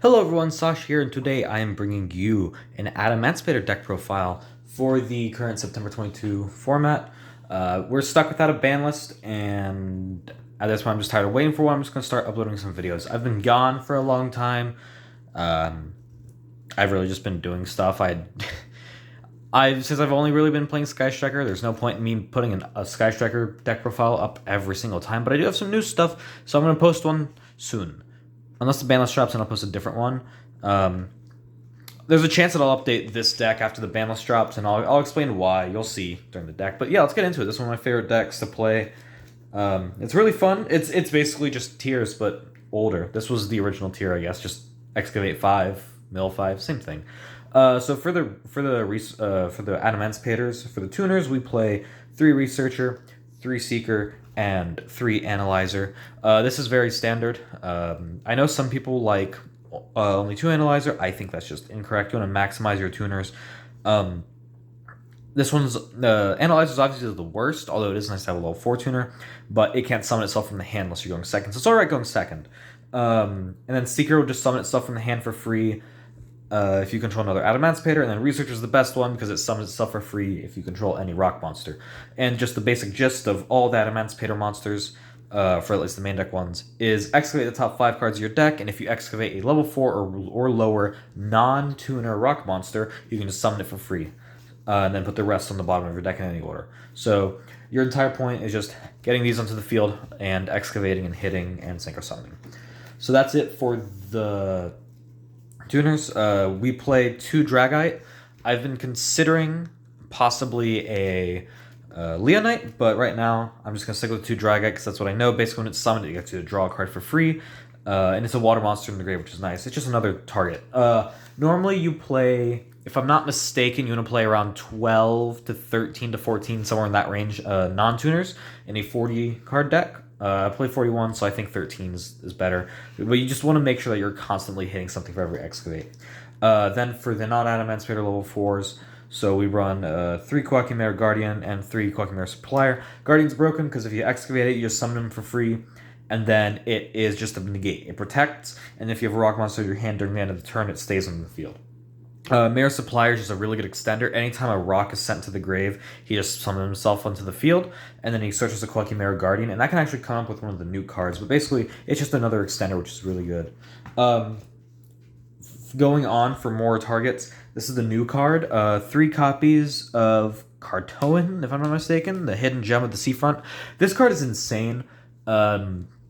Hello everyone, Sash here, and today I am bringing you an Adamancipator deck profile for the current September 22 format. We're stuck without a ban list, and at this point I'm just tired of waiting for one. I'm just going to start uploading some videos. I've been gone for a long time. I've really just been doing stuff. Since I've only really been playing Sky Striker, there's no point in me putting a Sky Striker deck profile up every single time, but I do have some new stuff, so I'm going to post one soon. Unless the ban list drops, and I'll post a different one. There's a chance that I'll update this deck after the ban list drops, and I'll explain why. You'll see during the deck. But yeah, let's get into it. This is one of my favorite decks to play. It's really fun. It's basically just tiers, but older. This was the original tier, I guess. Just Excavate 5, Mill 5, same thing. So for the Adamancipators, for the tuners, we play 3 Researcher, 3 Seeker, and 3 Analyzer. This is very standard. I know some people like only 2 Analyzer. I think that's just incorrect. You want to maximize your tuners. This one's Analyzer is obviously the worst, although it is nice to have a level 4 tuner, but it can't summon itself from the hand unless you're going second. So it's alright going second. And then Seeker will just summon itself from the hand for free if you control another Adamancipator, and then Researcher is the best one because it summons itself for free if you control any rock monster. And just the basic gist of all the Adamancipator monsters, for at least the main deck ones, is excavate the top 5 cards of your deck, and if you excavate a level 4 or lower non-tuner rock monster, you can just summon it for free. And then put the rest on the bottom of your deck in any order. So your entire point is just getting these onto the field and excavating and hitting and synchro summoning. So that's it for the tuners. We play 2 Dragite. I've been considering possibly a Leonite, but right now I'm just going to stick with 2 Dragite because that's what I know. Basically, when it's summoned, you get to draw a card for free, and it's a water monster in the grave, which is nice. It's just another target. Normally, you play, if I'm not mistaken, you want to play around 12 to 13 to 14, somewhere in that range, non-tuners in a 40-card deck. I play 41, so I think 13 is better. But you just want to make sure that you're constantly hitting something for every excavate. Then for the non-Adamancipator level 4s, so we run 3 Quackimere Guardian and 3 Quackimere Supplier. Guardian's broken because if you excavate it, you just summon him for free, and then it is just a negate. It protects, and if you have a rock monster in your hand during the end of the turn, it stays on the field. Mare Supplier is just a really good extender. Anytime a rock is sent to the grave, he just summons himself onto the field, and then he searches a Quackimere Guardian, and that can actually come up with one of the new cards, but basically, it's just another extender, which is really good. Going on for more targets, this is the new card. 3 copies of Cartoan, if I'm not mistaken, the hidden gem of the seafront. This card is insane.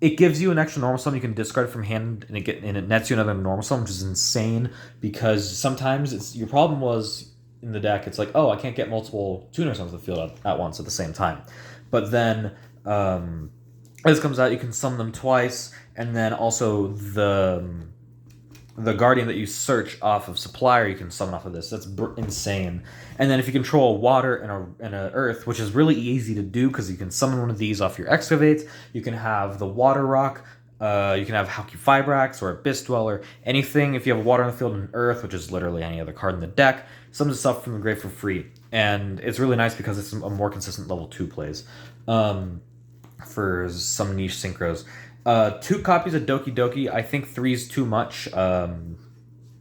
It gives you an extra normal summon you can discard from hand, and it nets you another normal summon, which is insane because sometimes your problem was in the deck. It's like, oh, I can't get multiple tuners onto the field at once at the same time. But then this comes out, you can summon them twice, and then also the Guardian that you search off of Supplier, you can summon off of this. That's insane. And then if you control water and a earth, which is really easy to do because you can summon one of these off your excavates, you can have the water rock, you can have Halki Fibrax or Abyss Dweller, anything. If you have water on the field and earth, which is literally any other card in the deck, summons stuff from the grave for free. And it's really nice because it's a more consistent level 2 plays for some niche synchros. 2 copies of Doki Doki. I think 3 is too much. You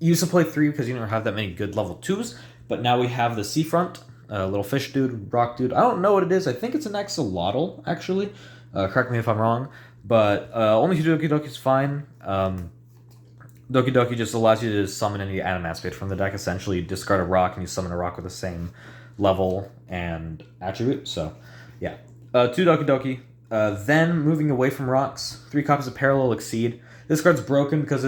used to play 3 because you don't have that many good level 2s, but now we have the Seafront, little fish dude, rock dude. I don't know what it is. I think it's an axolotl, actually. Correct me if I'm wrong, but only 2 Doki Doki is fine. Doki Doki just allows you to summon any Adamancipator from the deck. Essentially, you discard a rock and you summon a rock with the same level and attribute. So, yeah. 2 Doki Doki. Then, moving away from rocks, 3 copies of Parallel Exceed. This card's broken because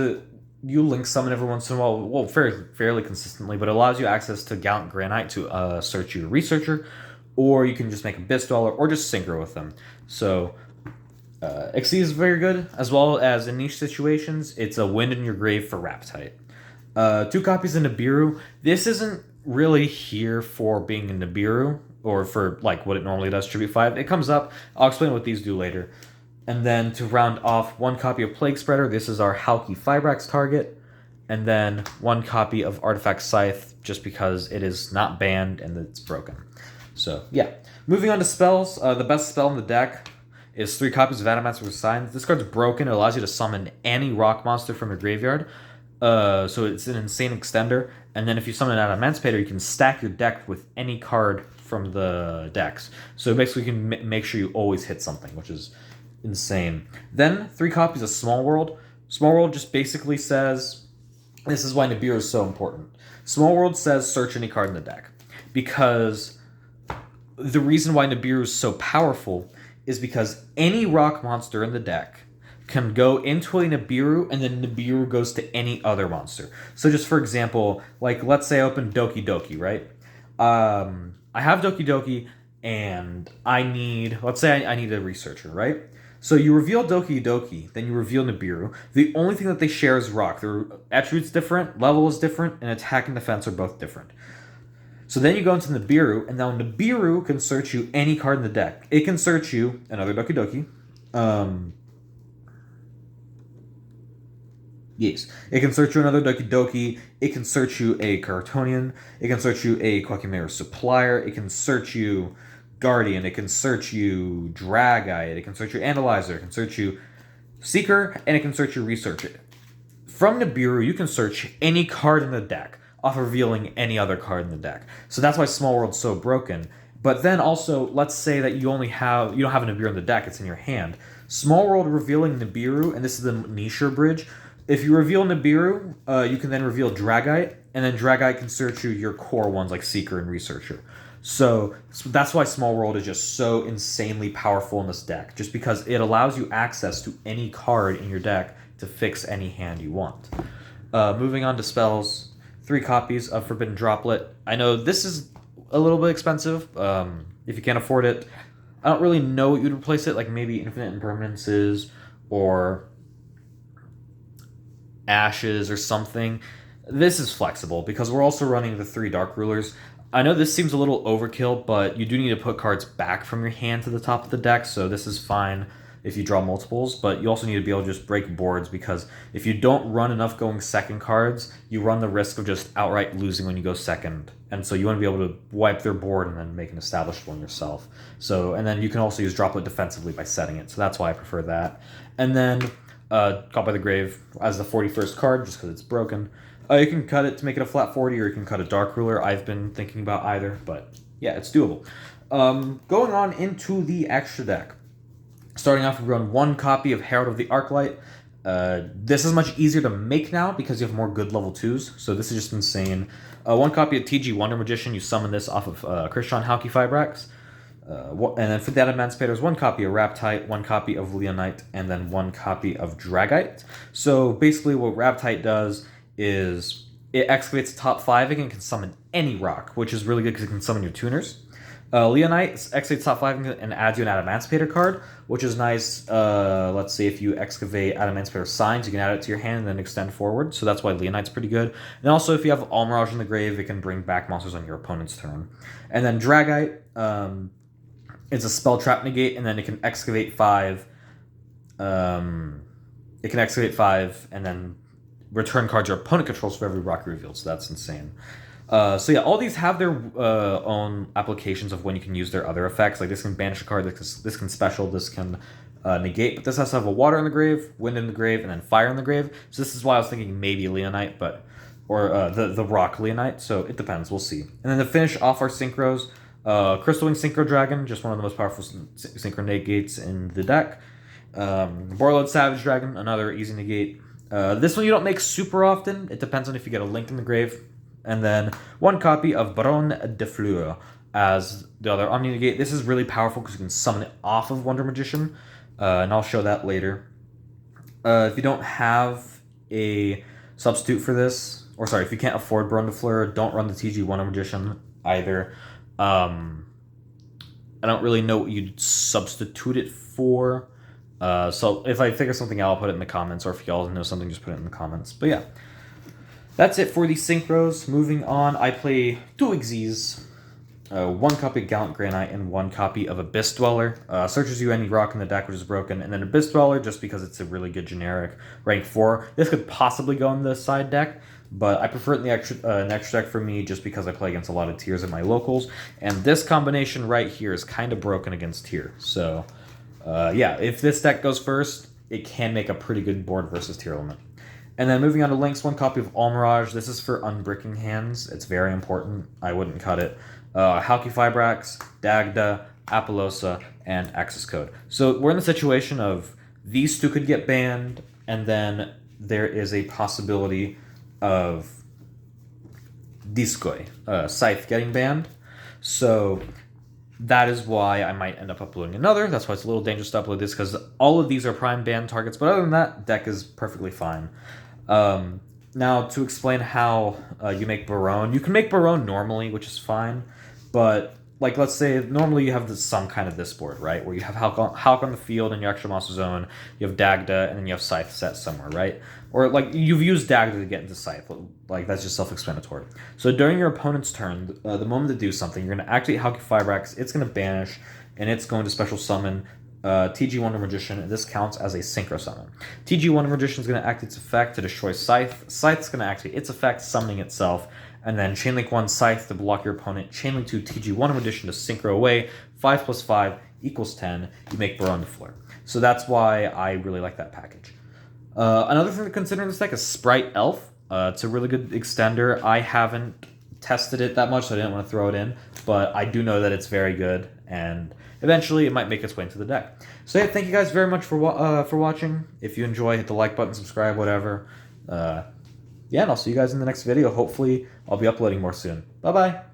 you link summon every once in a while, well, fairly consistently, but it allows you access to Gallant Granite to search your Researcher, or you can just make a Abyss Dweller, or just synchro with them. So, Exceed is very good, as well as in niche situations, it's a Wind in your grave for Raptite. 2 copies of Nibiru. This isn't really here for being a Nibiru, or for like what it normally does, Tribute 5. It comes up. I'll explain what these do later. And then to round off, 1 copy of Plague Spreader. This is our Halki Fibrax target. And then 1 copy of Artifact Scythe, just because it is not banned and it's broken. So, yeah. Moving on to spells. The best spell in the deck is 3 copies of Adamancipator Signs. This card's broken. It allows you to summon any rock monster from your graveyard. So it's an insane extender. And then if you summon an Adamancipator, you can stack your deck with any card from the decks. So basically, you can make sure you always hit something, which is insane. Then 3 copies of Small World. Small World just basically says, this is why Nibiru is so important. Small World says search any card in the deck. Because the reason why Nibiru is so powerful is because any rock monster in the deck can go into a Nibiru, and then Nibiru goes to any other monster. So just for example, like let's say I open Doki Doki, right? I have Doki Doki, and let's say I need a researcher, right? So you reveal Doki Doki, then you reveal Nibiru. The only thing that they share is rock. Their attributes different, level is different, and attack and defense are both different. So then you go into Nibiru, and now Nibiru can search you any card in the deck. It can search you another Doki Doki. Yes. It can search you another Doki Doki. It can search you a Cartonian. It can search you a Quackimera Supplier. It can search you Guardian. It can search you Dragite. It can search you Analyzer. It can search you Seeker. And it can search you Researcher. From Nibiru, you can search any card in the deck off revealing any other card in the deck. So that's why Small World's so broken. But then also, let's say that you don't have a Nibiru in the deck, it's in your hand. Small World revealing Nibiru, and this is the Nisher bridge. If you reveal Nibiru, you can then reveal Dragite, and then Dragite can search you your core ones like Seeker and Researcher. So that's why Small World is just so insanely powerful in this deck, just because it allows you access to any card in your deck to fix any hand you want. Moving on to spells, 3 copies of Forbidden Droplet. I know this is a little bit expensive. If you can't afford it, I don't really know what you'd replace it, like maybe Infinite Impermanences or Ashes or something. This is flexible because we're also running the 3 Dark Rulers. I know this seems a little overkill, but you do need to put cards back from your hand to the top of the deck, so this is fine if you draw multiples, but you also need to be able to just break boards, because if you don't run enough going second cards, you run the risk of just outright losing when you go second. And so you want to be able to wipe their board and then make an established one yourself. So, and then you can also use Droplet defensively by setting it, so that's why I prefer that. And then Caught by the Grave as the 41st card, just because it's broken. You can cut it to make it a flat 40, or you can cut a Dark Ruler. I've been thinking about either, but yeah, it's doable. Going on into the extra deck. Starting off, we run 1 copy of Herald of the Arclight. This is much easier to make now because you have more good level 2s, so this is just insane. 1 copy of TG Wonder Magician, you summon this off of Christian Halki Fibrax. And then for the Adamancipators, 1 copy of Raptite, 1 copy of Leonite, and then 1 copy of Dragite. So basically what Raptite does is it excavates the top 5 and can summon any rock, which is really good because it can summon your tuners. Leonite excavates top 5 and adds you an Adamancipator card, which is nice. Let's see, if you excavate Adamancipator signs, you can add it to your hand and then extend forward. So that's why Leonite's pretty good. And also, if you have Almirage in the grave, it can bring back monsters on your opponent's turn. And then Dragite, it's a spell trap negate, and then it can excavate 5. It can excavate 5 and then return cards your opponent controls for every rock revealed. So that's insane. So yeah, all these have their own applications of when you can use their other effects. Like this can banish a card, this can special, this can negate, but this has to have a water in the grave, wind in the grave, and then fire in the grave. So this is why I was thinking maybe Leonite, or the rock Leonite. So it depends, we'll see. And then to finish off our synchros, Crystal Wing Synchro Dragon, just one of the most powerful synchro negates in the deck. Borreload Savage Dragon, another easy negate. This one you don't make super often. It depends on if you get a link in the grave. And then 1 copy of Baron de Fleur as the other Omni Negate. This is really powerful because you can summon it off of Wonder Magician, and I'll show that later. If you don't have a substitute for this, or sorry, if you can't afford Baron de Fleur, don't run the TG Wonder Magician either. I don't really know what you'd substitute it for. So if I figure something out, I'll put it in the comments, or if y'all know something, just put it in the comments. But yeah. That's it for the synchros. Moving on, I play 2 Xyz, 1 copy of Gallant Granite, and 1 copy of Abyss Dweller. Searches you any rock in the deck which is broken, and then Abyss Dweller, just because it's a really good generic, rank 4. This could possibly go in the side deck, but I prefer it in the extra deck for me, just because I play against a lot of tiers in my locals, and this combination right here is kind of broken against tier. So, yeah, if this deck goes first, it can make a pretty good board versus tier element. And then moving on to links, 1 copy of All Mirage. This is for unbricking hands. It's very important. I wouldn't cut it. Halqifibrax, Dagda, Apollosa, and Access Code. So we're in the situation of these 2 could get banned, and then there is a possibility of Discoy, Scythe, getting banned. So that is why I might end up uploading another. That's why it's a little dangerous to upload this, because all of these are prime ban targets. But other than that, deck is perfectly fine. Now, to explain how you make Barone, you can make Barone normally, which is fine. But, like, let's say normally you have some kind of this board, right? Where you have Hulk on the field in your extra monster zone, you have Dagda, and then you have Scythe set somewhere, right? Or, like, you've used Dagda to get into Scythe. Like, that's just self-explanatory. So during your opponent's turn, the moment to do something, you're going to activate Halqifibrax, it's going to banish, and it's going to special summon TG Wonder Magician, and this counts as a synchro summon. TG Wonder Magician is going to activate its effect to destroy Scythe. Scythe's going to activate its effect, summoning itself, and then Chainlink 1 Scythe to block your opponent, Chainlink 2 TG Wonder Magician to synchro away, 5 + 5 = 10, you make Baron de Fleur. So that's why I really like that package. Another thing to consider in this deck is Sprite Elf. It's a really good extender. I haven't tested it that much, so I didn't want to throw it in, but I do know that it's very good, and eventually it might make its way into the deck. So yeah, thank you guys very much for watching. If you enjoy, hit the like button, subscribe, whatever. Yeah, and I'll see you guys in the next video. Hopefully, I'll be uploading more soon. Bye-bye.